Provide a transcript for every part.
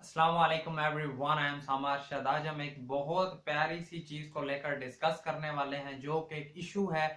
अस्सलाम वालेकुम everyone, I am summer शाद। आज हम एक बहुत प्यारी सी चीज को लेकर डिस्कस करने वाले हैं जो कि एक इशू है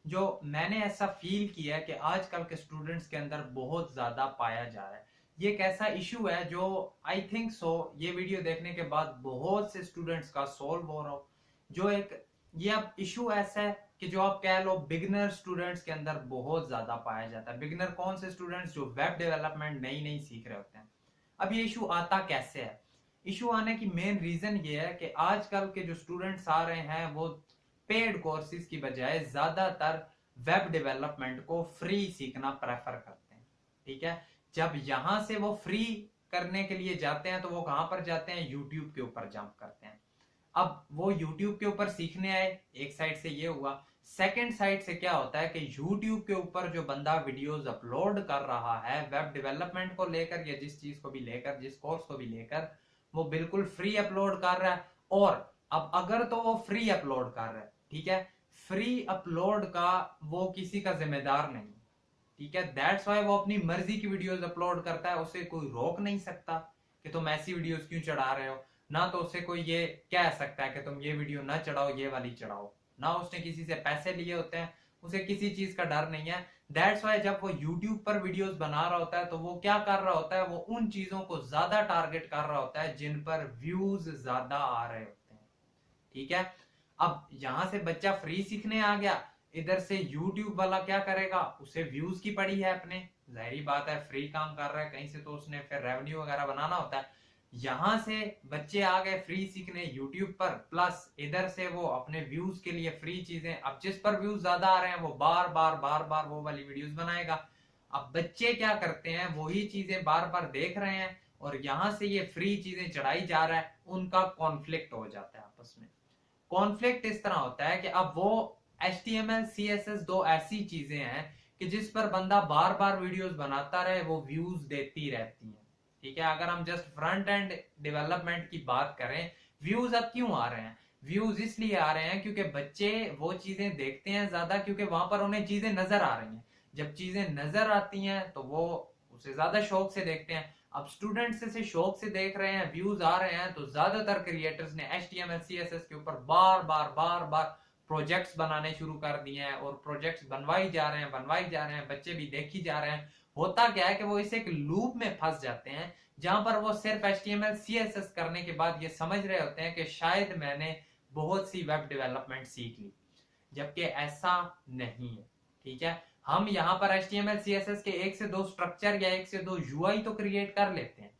जो मैंने ऐसा फील किया है कि आजकल के स्टूडेंट्स के अंदर बहुत ज्यादा पाया जा रहा है। ये एक ऐसा इशू है जो आई थिंक सो ये वीडियो देखने के बाद बहुत से स्टूडेंट्स का सोल्व हो रहा हो। जो एक ये अब इशू ऐसा है कि जो आप कह लो बिगिनर स्टूडेंट्स के अंदर बहुत ज्यादा पाया जाता है। बिगिनर कौन से स्टूडेंट्स? जो वेब डेवलपमेंट नई नई सीख रहे होते हैं। अब ये इशू आता कैसे है? इशू आने की मेन रीजन ये है कि आजकल के जो स्टूडेंट्स आ रहे हैं वो पेड कोर्सेज की बजाय ज्यादातर वेब डेवलपमेंट को फ्री सीखना प्रेफर करते हैं। ठीक है, जब यहां से वो फ्री करने के लिए जाते हैं तो वो कहां पर जाते हैं? यूट्यूब के ऊपर जंप करते हैं। अब वो यूट्यूब के ऊपर सीखने आए, एक साइड से ये हुआ। सेकंड साइड से क्या होता है कि यूट्यूब के ऊपर जो बंदा वीडियोस अपलोड कर रहा है वेब डेवलपमेंट को लेकर या जिस चीज को भी लेकर, जिस कोर्स को भी लेकर, वो बिल्कुल फ्री अपलोड कर रहा है। और अब अगर तो वो फ्री अपलोड कर रहा है, ठीक है, फ्री अपलोड का वो किसी का जिम्मेदार नहीं। ठीक है, दैट्स वाई वो अपनी मर्जी की वीडियोस अपलोड करता है, उसे कोई रोक नहीं सकता कि तुम ऐसी वीडियोस क्यों चढ़ा रहे हो। ना तो उसे कोई ये कह सकता है कि तुम ये वीडियो ना चढ़ाओ, ये वाली चढ़ाओ। ना उसने किसी से पैसे लिए होते हैं, उसे किसी चीज का डर नहीं है। दैट्स वाई जब वो यूट्यूब पर वीडियोस बना रहा होता है तो वो क्या कर रहा होता है? वो उन चीजों को ज्यादा टारगेट कर रहा होता है जिन पर व्यूज ज्यादा आ रहे होते हैं। ठीक है, अब यहां से बच्चा फ्री सीखने आ गया, इधर से यूट्यूब वाला क्या करेगा? उसे व्यूज की पड़ी है अपने, जाहिर बात है फ्री काम कर रहा है, कहीं से तो उसने फिर रेवेन्यू वगैरह बनाना होता है। यहां से बच्चे आ गए फ्री सीखने यूट्यूब पर, प्लस इधर से वो अपने व्यूज के लिए फ्री चीजें, अब जिस पर व्यूज ज्यादा आ रहे हैं वो बार बार बार बार वो वाली वीडियोस बनाएगा। अब बच्चे क्या करते हैं? वही चीजें बार बार देख रहे हैं और यहां से ये फ्री चीजें चढ़ाई जा रहा है, उनका कॉन्फ्लिक्ट हो जाता है आपस में। कॉन्फ्लिक्ट इस तरह होता है कि अब वो HTML CSS दो ऐसी चीजें हैं कि जिस पर बंदा बार बार वीडियोस बनाता रहे, वो व्यूज देती रहती हैं। ठीक है, अगर हम जस्ट फ्रंट एंड डेवलपमेंट की बात करें, व्यूज अब क्यों आ रहे हैं? व्यूज इसलिए आ रहे हैं क्योंकि बच्चे वो चीजें देखते हैं ज्यादा, क्योंकि वहां पर उन्हें चीजें नजर आ रही हैं। जब चीजें नजर आती हैं तो वो उसे ज्यादा शौक से देखते हैं। अब स्टूडेंट्स इसे शौक से देख रहे हैं, व्यूज आ रहे हैं, तो ज्यादातर क्रिएटर्स ने HTML CSS के ऊपर बार बार बार बार प्रोजेक्ट्स बनाने शुरू कर दिए हैं और प्रोजेक्ट्स बनवाई जा रहे हैं, बनवाई जा रहे हैं, बच्चे भी देखी जा रहे हैं। होता क्या है कि वो इस एक लूप में फंस जाते हैं जहां पर वो सिर्फ HTML CSS करने के बाद ये समझ रहे होते हैं कि शायद मैंने बहुत सी वेब डेवलपमेंट सीख ली, जबकि ऐसा नहीं है। ठीक है, हम यहाँ पर HTML CSS के एक से दो स्ट्रक्चर या एक से दो UI तो क्रिएट कर लेते हैं,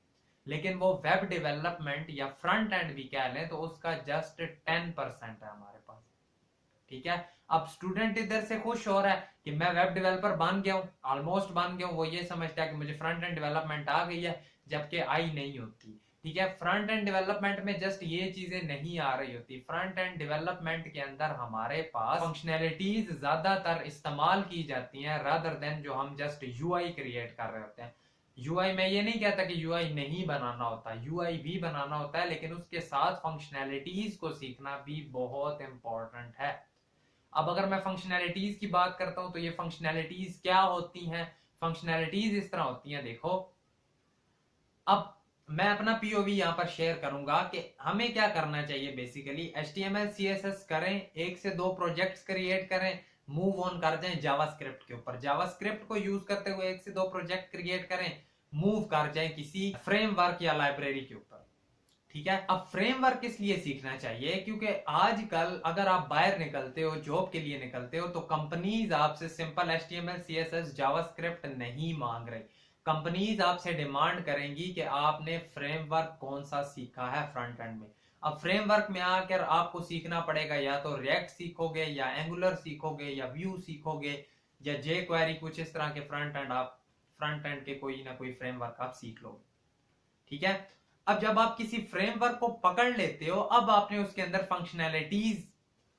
लेकिन वो वेब डेवलपमेंट या फ्रंट एंड भी कह लें तो उसका जस्ट 10% है हमारे पास। ठीक है, अब स्टूडेंट इधर से खुश हो रहा है कि मैं वेब डेवलपर बन गया हूं, ऑलमोस्ट बन गया हूं, वो ये समझता है कि मुझे फ्रंट एंड डेवलपमेंट आ गई है, जबकि आई नहीं होती। ठीक है, फ्रंट एंड डेवलपमेंट में जस्ट ये चीजें नहीं आ रही होती। फ्रंट एंड डेवलपमेंट के अंदर हमारे पास फंक्शनैलिटीज ज्यादातर इस्तेमाल की जाती हैं रादर देन जो हम जस्ट यूआई क्रिएट कर रहे होते हैं। यूआई में ये नहीं कहता कि यूआई नहीं बनाना होता, यूआई भी बनाना होता है, लेकिन उसके साथ फंक्शनैलिटीज को सीखना भी बहुत इंपॉर्टेंट है। अब अगर मैं फंक्शनैलिटीज की बात करता हूं तो ये फंक्शनैलिटीज क्या होती हैं? फंक्शनैलिटीज इस तरह होती हैं, देखो, अब मैं अपना POV यहां पर शेयर करूंगा कि हमें क्या करना चाहिए। बेसिकली HTML CSS करें, एक से दो प्रोजेक्ट्स क्रिएट करें, मूव ऑन कर जाएं जावास्क्रिप्ट के ऊपर, जावास्क्रिप्ट को यूज करते हुए एक से दो प्रोजेक्ट क्रिएट करें, मूव कर जाएं किसी फ्रेमवर्क या लाइब्रेरी के ऊपर। ठीक है, अब फ्रेमवर्क किस लिए सीखना चाहिए? क्योंकि आजकल अगर आप बाहर निकलते हो, जॉब के लिए निकलते हो, तो कंपनीज आपसे सिंपल HTML CSS जावास्क्रिप्ट नहीं मांग रही। कंपनीज आपसे डिमांड करेंगी कि आपने फ्रेमवर्क कौन सा सीखा है फ्रंट एंड में। अब फ्रेमवर्क में आकर आपको सीखना पड़ेगा, या तो रिएक्ट सीखोगे, या एंगुलर सीखोगे, या व्यू सीखोगे, या jQuery, कुछ इस तरह के फ्रंट एंड के कोई ना कोई फ्रेमवर्क आप सीख लोगे। ठीक है, अब जब आप किसी फ्रेमवर्क को पकड़ लेते हो, अब आपने उसके अंदर फंक्शनैलिटीज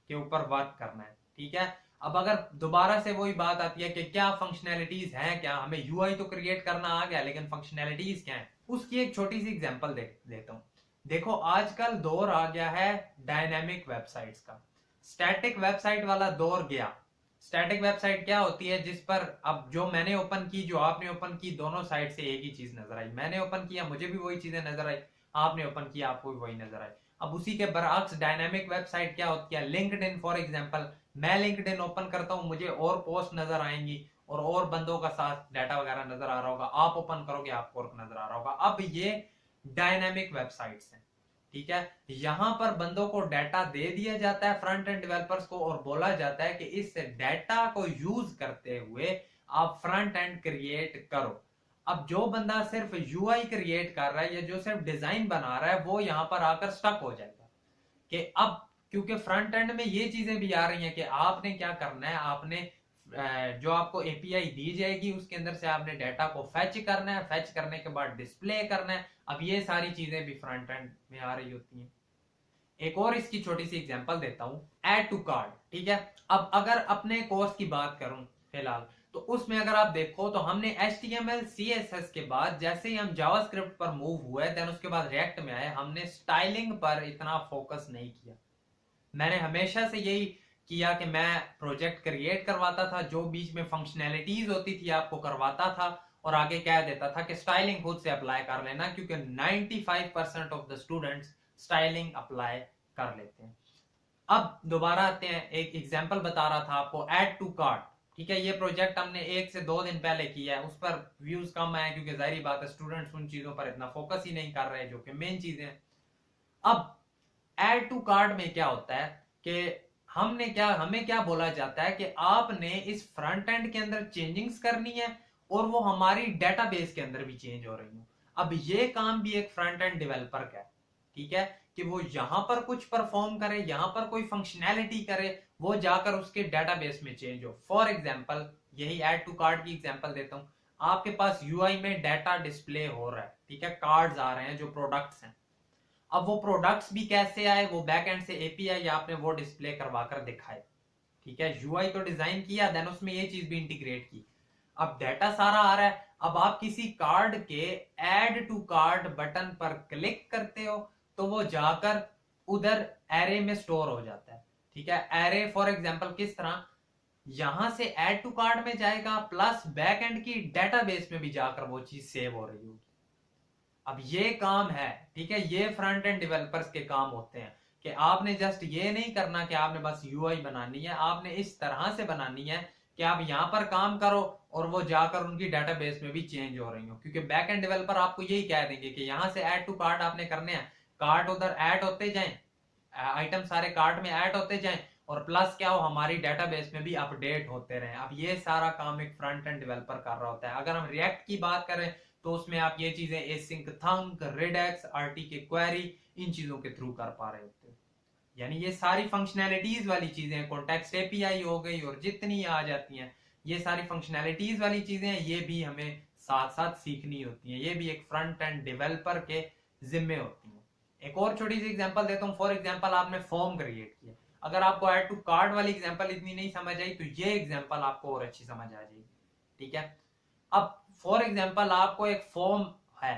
के ऊपर वर्क करना है। ठीक है, अब अगर दोबारा से वही बात आती है कि क्या फंक्शनैलिटीज हैं, क्या हमें यूआई तो क्रिएट करना आ गया लेकिन फंक्शनैलिटीज क्या है, उसकी एक छोटी सी एग्जांपल देता हूं। देखो, आजकल दौर आ गया है डायनेमिक वेबसाइट्स का। स्टैटिक वेबसाइट वाला दौर गया। स्टैटिक वेबसाइट क्या होती है? जिस पर अब जो मैंने ओपन की, जो आपने ओपन की, दोनों साइड से एक ही चीज नजर आई। मैंने ओपन किया, मुझे भी वही चीजें नजर आई, आपने ओपन किया आपको भी वही नजर आए। अब उसी के बरअक्स डायनामिक वेबसाइट क्या होती है, लिंक्डइन फॉर एग्जांपल, मैं लिंक्डइन ओपन करता हूं, मुझे और पोस्ट नजर आएंगी और बंदों का साथ डाटा वगैरह नजर आ रहा होगा, आप ओपन करोगे आपको और नजर आ रहा होगा। अब ये डायनामिक वेबसाइट्स हैं, ठीक है। यहां पर बंदों को डाटा दे दिया जाता है फ्रंट एंड डेवलपर्स को और बोला जाता है कि इस डाटा को यूज करते हुए आप फ्रंट एंड क्रिएट करो। अब जो बंदा सिर्फ यूआई क्रिएट कर रहा है या जो सिर्फ डिजाइन बना रहा है वो यहां पर आकर स्टक हो जाएगा कि अब क्योंकि फ्रंट एंड में ये चीजें भी आ रही हैं कि आपने क्या करना है, आपने जो आपको एपीआई दी जाएगी उसके अंदर से आपने डाटा को फेच करना है, फेच करने के बाद डिस्प्ले करना है। अब ये सारी चीजें भी फ्रंट एंड में आ रही होती हैं। एक और इसकी छोटी सी एग्जांपल देता हूं, ऐड टू कार्ड, ठीक है। अब अगर अपने कोर्स की बात करूं फिलहाल, तो उसमें अगर आप देखो तो हमने HTML CSS के बाद जैसे ही हम जावास्क्रिप्ट पर मूव हुए, देन उसके बाद रिएक्ट में आए, हमने स्टाइलिंग पर इतना फोकस नहीं किया। मैंने हमेशा से यही किया कि मैं प्रोजेक्ट क्रिएट करवाता था, जो बीच में फंक्शनैलिटीज होती थी आपको करवाता था और आगे कह देता था कि स्टाइलिंग खुद से अप्लाई कर लेना, क्योंकि 95% of the students styling apply कर लेते हैं। अब दोबारा आते हैं, एक एग्जांपल बता रहा था आपको, ऐड टू कार्ट, ठीक है। ये प्रोजेक्ट हमने 1 से 2 दिन पहले किया है, उस पर व्यूज कम आए क्योंकि जाहिर बात है स्टूडेंट्स उन चीजों पर इतना फोकस ही नहीं कर रहे जो कि मेन चीजें हैं। अब ऐड टू कार्ट में क्या होता है कि हमें क्या बोला जाता है कि आपने इस फ्रंट एंड के अंदर चेंजिंग्स करनी है और वो हमारी डेटाबेस के अंदर भी चेंज हो रही है। अब ये काम भी एक फ्रंट एंड डेवलपर का है, ठीक है, कि वो यहां पर कुछ परफॉर्म करे, यहां पर कोई फंक्शनैलिटी करे, वो जाकर उसके डेटाबेस में चेंज हो। फॉर एग्जांपल यही ऐड टू कार्ड की एग्जांपल देता हूं, आपके पास यूआई में डाटा डिस्प्ले हो रहा है, ठीक है, कार्ड्स आ रहे हैं जो प्रोडक्ट्स हैं। अब वो प्रोडक्ट्स भी कैसे आए, वो बैक एंड से एपीआई आपने वो डिस्प्ले करवा कर दिखाए, ठीक है। यूआई तो डिजाइन किया, देन उसमें ये चीज भी इंटीग्रेट की। अब डाटा सारा आ रहा है, अब आप किसी कार्ड के ऐड टू कार्ड बटन पर क्लिक करते हो तो वो जाकर उधर एरे में स्टोर हो जाता है, ठीक है। एरे फॉर एग्जांपल किस तरह, यहां से ऐड टू कार्ड में जाएगा प्लस बैक एंड की डेटाबेस में भी जाकर वो चीज सेव हो रही होगी। अब ये काम है, ठीक है, ये फ्रंट एंड डेवलपर्स के काम होते हैं कि आपने जस्ट ये नहीं करना कि आपने बस यूआई बनानी है, आपने इस तरह से बनानी है कि आप यहां पर काम करो और वो जाकर उनकी डेटाबेस में भी चेंज हो रही हो। क्योंकि बैक एंड डेवलपर आपको यही कह देंगे कि यहां से ऐड टू कार्ट आपने करने हैं, कार्ट उधर ऐड होते जाएं, आइटम सारे कार्ट में ऐड होते जाएं और प्लस क्या हो हमारी डेटाबेस में भी अपडेट होते रहे। अब ये सारा काम एक फ्रंट एंड डेवलपर कर रहा होता है। अगर हम रिएक्ट की बात करें तो उसमें आप ये चीजें एसिंक थंक, रिडेक्स, आरटीके क्वेरी, इन चीजों के थ्रू कर पा रहे होते हैं। यानी ये सारी फंक्शनैलिटीज वाली चीजें, कॉन्टेक्स्ट एपीआई हो गई और जितनी आ जाती हैं ये सारी फंक्शनैलिटीज वाली चीजें हैं, ये भी हमें साथ साथ सीखनी होती हैं। ये भी एक फ्रंट एंड डेवलपर के जिम्मे होती हैं। एक और छोटी सी एग्जांपल देता हूं, फॉर एग्जांपल आपने फॉर्म क्रिएट किया, अगर आपको ऐड टू कार्ड वाली एग्जांपल इतनी नहीं समझ आई तो ये एग्जांपल आपको और अच्छी समझ आ जाएगी, ठीक है। अब फॉर एग्जांपल आपको एक फॉर्म है,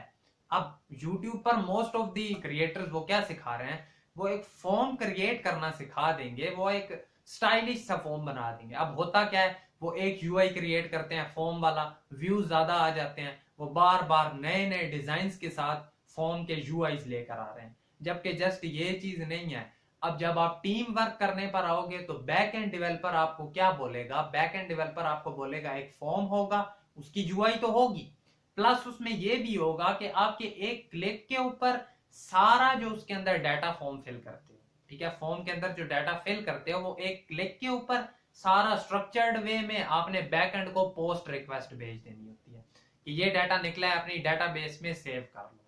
अब YouTube पर मोस्ट ऑफ दी क्रिएटर्स वो क्या सिखा रहे हैं, वो एक फॉर्म क्रिएट करना सिखा देंगे, वो एक स्टाइलिश सा फॉर्म बना देंगे। अब होता क्या है, वो एक यूआई क्रिएट करते हैं फॉर्म वाला, व्यूज ज्यादा आ जाते हैं, वो बार बार नए नए डिजाइन के साथ फॉर्म के यूआईज लेकर आ रहे हैं, जबकि जस्ट ये चीज नहीं है। अब जब आप टीम वर्क करने पर आओगे तो बैक एंड डेवलपर आपको क्या बोलेगा, बैक एंड डेवलपर आपको बोलेगा एक फॉर्म होगा, उसकी यूआई तो होगी, प्लस उसमें यह भी होगा कि आपके एक क्लिक के ऊपर सारा जो उसके अंदर डाटा फॉर्म फिल करते हो, ठीक है, फॉर्म के अंदर जो डाटा फिल करते हो वो एक क्लिक के ऊपर सारा स्ट्रक्चर्ड वे में आपने बैक एंड को पोस्ट रिक्वेस्ट भेज देनी होती है कि ये डाटा निकला है, अपनी डाटाबेस में सेव कर लो।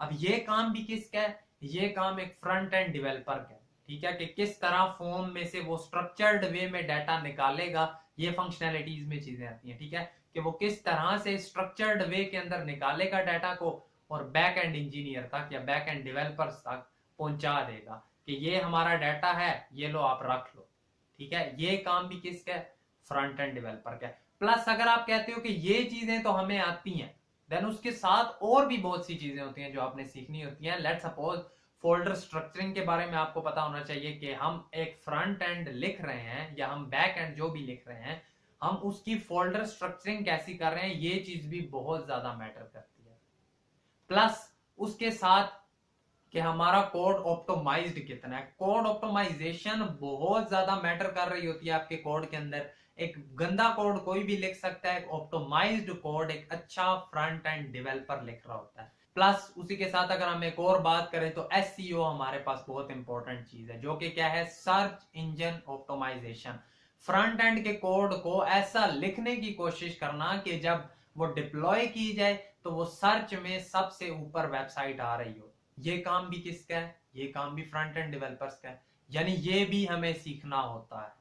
अब ये काम भी किसका है, ये काम एक फ्रंट एंड डेवलपर का है, ठीक है, कि किस तरह फॉर्म में से वो स्ट्रक्चर्ड वे में डाटा निकालेगा, ये फंक्शनैलिटीज में चीजें आती हैं, ठीक है, कि वो किस तरह से स्ट्रक्चर्ड वे के अंदर निकालेगा डाटा को और बैक एंड इंजीनियर तक या बैक एंड डेवलपर्स तक पहुंचा देगा कि ये हमारा डाटा है, ये लो आप रख लो, ठीक है। ये काम भी किसका है, फ्रंट एंड डेवलपर का है। प्लस अगर आप कहते हो कि ये चीजें तो हमें आती हैं, देन उसके साथ और भी बहुत सी चीजें होती हैं जो आपने सीखनी होती हैं। लेट्स सपोज फोल्डर स्ट्रक्चरिंग के बारे में आपको पता होना चाहिए कि हम एक फ्रंट एंड लिख रहे हैं या हम बैक एंड जो भी लिख रहे हैं, हम उसकी फोल्डर स्ट्रक्चरिंग कैसी कर रहे हैं, ये चीज भी बहुत ज्यादा मैटर करती है। प्लस उसके साथ कि हमारा कोड ऑप्टिमाइज्ड कितना है। कोड ऑप्टिमाइजेशन बहुत ज्यादा मैटर कर रही होती है आपके कोड के अंदर। एक गंदा कोड कोई भी लिख सकता है, ऑप्टिमाइज्ड कोड एक अच्छा फ्रंट एंड डेवलपर लिख रहा होता है। प्लस उसी के साथ अगर हम एक और बात करें तो एसईओ हमारे पास बहुत इंपॉर्टेंट चीज है, जो कि क्या है, search engine optimisation. Front end के कोड को ऐसा लिखने की कोशिश करना कि जब वो डिप्लॉय की जाए तो वो सर्च में सबसे ऊपर वेबसाइट आ रही हो। ये काम भी किसका है, ये काम भी फ्रंट एंड डेवलपर्स का है, यानी ये भी हमें सीखना होता है।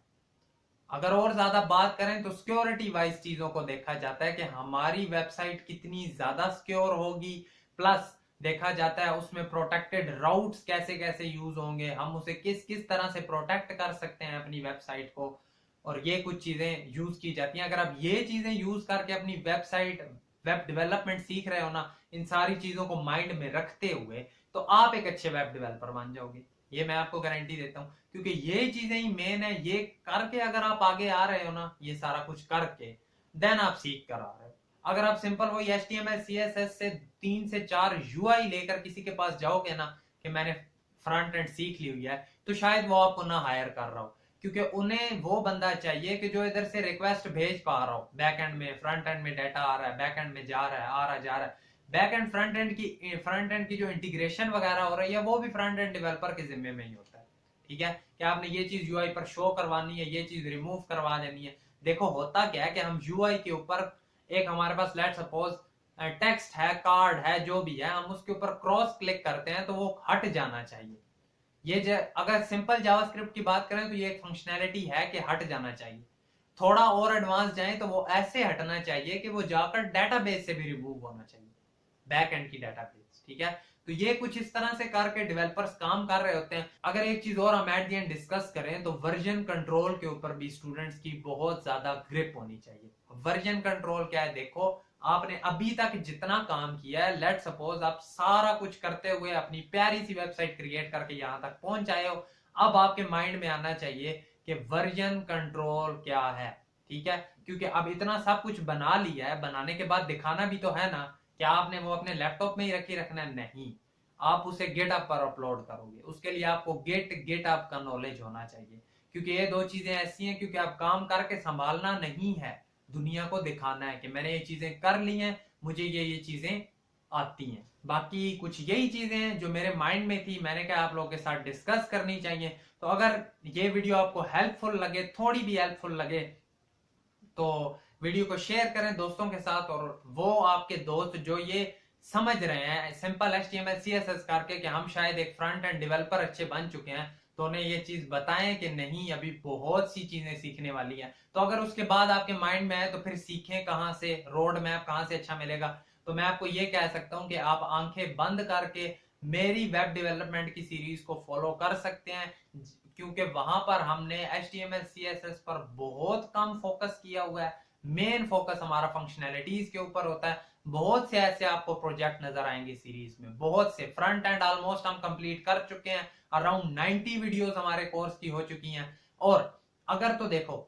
अगर और ज्यादा बात करें तो सिक्योरिटी वाइज चीजों को देखा जाता है कि हमारी वेबसाइट कितनी ज्यादा सिक्योर होगी। प्लस देखा जाता है उसमें प्रोटेक्टेड राउट्स कैसे कैसे यूज होंगे, हम उसे किस किस तरह से प्रोटेक्ट कर सकते हैं अपनी वेबसाइट को, और ये कुछ चीजें यूज की जाती हैं। अगर आप ये चीजें यूज करके अपनी वेबसाइट वेब डेवलपमेंट सीख रहे हो ना, इन सारी चीजों को माइंड में रखते हुए, तो आप एक अच्छे वेब डेवलपर बन जाओगे। ये मैं आपको गारंटी देता हूँ, क्योंकि ये चीजें ही मेन है। ये करके अगर आप आगे आ रहे हो ना, ये सारा कुछ करके, देन आप सीख कर आ रहे हो। अगर आप सिंपल वही HTML CSS से 3 से 4 UI लेकर किसी के पास जाओगे ना कि मैंने फ्रंट एंड सीख ली हुई है, तो शायद वो आपको ना हायर कर रहा हो, क्योंकि उन्हें वो बंदा चाहिए कि जो इधर से रिक्वेस्ट भेज पा रहा हो, बैक एंड में फ्रंट एंड में डाटा आ रहा है, बैक एंड में जा रहा है, आ रहा जा रहा है, बैक एंड फ्रंट एंड की जो इंटीग्रेशन वगैरह हो रही है वो भी फ्रंट एंड डेवलपर के जिम्मे में ही होता है। ठीक है, कि आपने ये चीज यूआई पर शो करवानी है, ये चीज रिमूव करवा देनी है। देखो होता क्या है कि हम यूआई के ऊपर एक हमारे पास लेट सपोज टेक्स्ट है, कार्ड है, जो भी है, हम उसके ऊपर क्रॉस क्लिक करते हैं तो वो हट जाना चाहिए। ये अगर सिंपल जावास्क्रिप्ट की बात करें तो ये एक फंक्शनैलिटी है कि हट जाना चाहिए। थोड़ा और एडवांस जाए तो वो ऐसे हटना चाहिए कि वो जाकर डेटाबेस से भी रिमूव होना चाहिए, बैक एंड की डेटाबेस। ठीक है, तो ये कुछ इस तरह से करके डेवलपर्स काम कर रहे होते हैं। अगर एक चीज और हम एट द एंड डिस्कस करें तो वर्जन कंट्रोल के ऊपर भी स्टूडेंट्स की बहुत ज्यादा ग्रिप होनी चाहिए। वर्जन कंट्रोल क्या है, देखो आपने अभी तक जितना काम किया है, लेट सपोज आप सारा कुछ करते हुए अपनी प्यारी सी वेबसाइट क्रिएट करके यहां तक पहुंच आए हो, अब आपके माइंड में आना चाहिए कि वर्जन कंट्रोल क्या है। ठीक है, क्योंकि अब इतना सब कुछ बना लिया है, बनाने के बाद दिखाना भी तो है ना। क्या आपने वो अपने लैपटॉप में ही रखना है? नहीं, आप उसे गिटहब पर अपलोड करोगे। उसके लिए आपको गिटहब का नॉलेज होना चाहिए, क्योंकि ये दो चीजें ऐसी हैं, क्योंकि आप काम करके संभालना नहीं है, दुनिया को दिखाना है कि मैंने ये चीजें कर ली हैं, मुझे ये चीजें आती हैं। बाकी कुछ यही चीजें हैं जो मेरे माइंड में थी, मैंने कहा आप लोगों के साथ डिस्कस करनी चाहिए। तो अगर ये वीडियो आपको हेल्पफुल लगे, थोड़ी भी हेल्पफुल लगे, तो वीडियो को शेयर करें दोस्तों के साथ। और वो आपके दोस्त जो ये समझ रहे हैं सिंपल HTML CSS करके कि हम शायद एक फ्रंट एंड डेवलपर अच्छे बन चुके हैं, तो उन्हें ये चीज बताएं कि नहीं, अभी बहुत सी चीजें सीखने वाली हैं। तो अगर उसके बाद आपके माइंड में आए तो फिर सीखें कहां से, रोड मैप कहां से अच्छा मिलेगा। तो मैं आपको ये कह सकता हूं कि आप आंखें बंद करके मेरी वेब डेवलपमेंट की सीरीज को फॉलो कर सकते हैं, क्योंकि वहां पर हमने HTML CSS पर बहुत कम फोकस किया हुआ है। मेन फोकस हमारा फंक्शनैलिटीज के ऊपर होता है। बहुत से ऐसे आपको प्रोजेक्ट नजर आएंगे सीरीज में, बहुत से। फ्रंट एंड ऑलमोस्ट हम कंप्लीट कर चुके हैं, अराउंड 90 वीडियोस हमारे कोर्स की हो चुकी हैं। और अगर तो देखो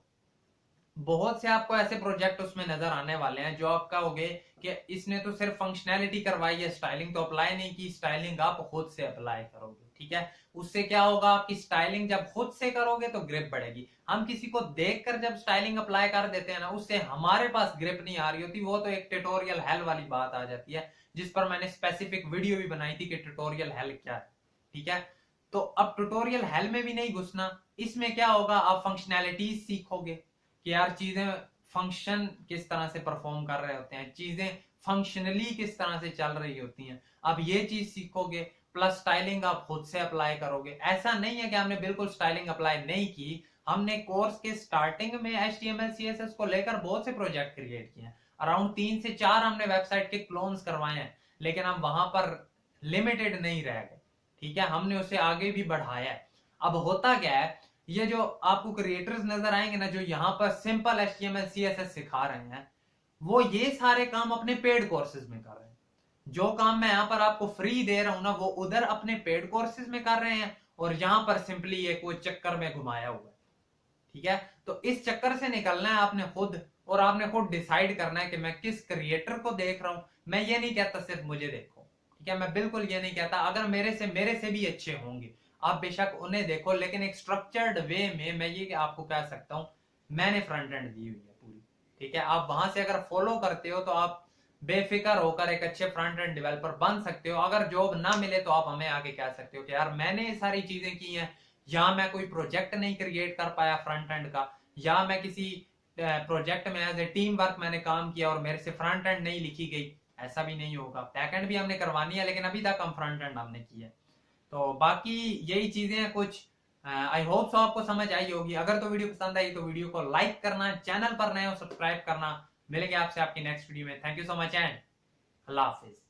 बहुत से आपको ऐसे प्रोजेक्ट उसमें नजर आने वाले हैं जो आप कहोगे कि इसने तो सिर्फ फंक्शनैलिटी करवाई है, स्टाइलिंग तो अप्लाई नहीं की। स्टाइलिंग आप खुद से अप्लाई करोगे। ठीक है, उससे क्या होगा, आपकी स्टाइलिंग जब खुद से करोगे तो ग्रिप बढ़ेगी। हम किसी को देखकर जब स्टाइलिंग अप्लाई कर देते हैं ना, उससे हमारे पास ग्रिप नहीं आ रही होती। वो तो एक ट्यूटोरियल हेल वाली बात आ जाती है, जिस पर मैंने स्पेसिफिक वीडियो भी बनाई थी कि ट्यूटोरियल हेल क्या है। ठीक है, तो अब ट्यूटोरियल हेल में भी नहीं घुसना। इसमें क्या होगा, आप फंक्शनैलिटीज सीखोगे कि यार चीजें फंक्शन किस तरह से परफॉर्म कर रहे होते हैं, चीजें फंक्शनली किस तरह से चल रही होती हैं। अब ये चीज सीखोगे, प्लस स्टाइलिंग आप खुद से अप्लाई करोगे। ऐसा नहीं है कि हमने बिल्कुल स्टाइलिंग अप्लाई नहीं की। हमने कोर्स के स्टार्टिंग में HTML CSS को लेकर बहुत से प्रोजेक्ट क्रिएट किए हैं, अराउंड 3 से 4 हमने वेबसाइट के क्लोन्स करवाए हैं, लेकिन हम वहां पर लिमिटेड नहीं रह गए। ठीक है, हमने उसे आगे भी बढ़ाया है। अब होता क्या है, ये जो आपको क्रिएटर्स नजर आएंगे ना, जो यहाँ पर सिंपल HTML CSS सिखा रहे हैं, वो ये सारे काम अपने पेड कोर्सेज में कर रहे हैं। जो काम मैं यहाँ पर आपको फ्री दे रहा हूं ना, वो उधर अपने पेड कोर्सेज में कर रहे हैं, और यहाँ पर सिंपली ये कोई चक्कर में घुमाया हुआ है। ठीक है, तो इस चक्कर से निकलना है आपने खुद, और आपने खुद डिसाइड करना है कि मैं किस क्रिएटर को देख रहा हूं। मैं ये नहीं कहता सिर्फ मुझे देखो। ठीक है, मैं बिल्कुल ये नहीं कहता, अगर मेरे से भी अच्छे होंगे आप बेशक उन्हें देखो, लेकिन एक स्ट्रक्चर्ड वे में मैं ये आपको कह सकता हूँ मैंने फ्रंट एंड दी हुई है पूरी। ठीक है, आप वहां से अगर फॉलो करते हो तो आप बेफिक्र होकर एक अच्छे फ्रंट एंड डेवलपर बन सकते हो। अगर जॉब ना मिले तो आप हमें आके कह सकते हो कि यार मैंने ये सारी चीजें की हैं, या मैं कोई प्रोजेक्ट नहीं क्रिएट कर पाया फ्रंट एंड का, या मैं किसी प्रोजेक्ट में एज ए टीम वर्क मैंने काम किया और मेरे से फ्रंट एंड नहीं लिखी गई। ऐसा भी नहीं होगा, बैक एंड भी हमने करवानी है, लेकिन अभी तक हम फ्रंट एंड हमने किया है। तो बाकी यही चीजें हैं कुछ। आई होप सो आपको समझ आई होगी। अगर तो वीडियो पसंद आई तो वीडियो को लाइक करना, चैनल पर नए हो सब्सक्राइब करना। मिलेंगे आपसे आपकी नेक्स्ट वीडियो में। Thank you so much and Allah Hafiz.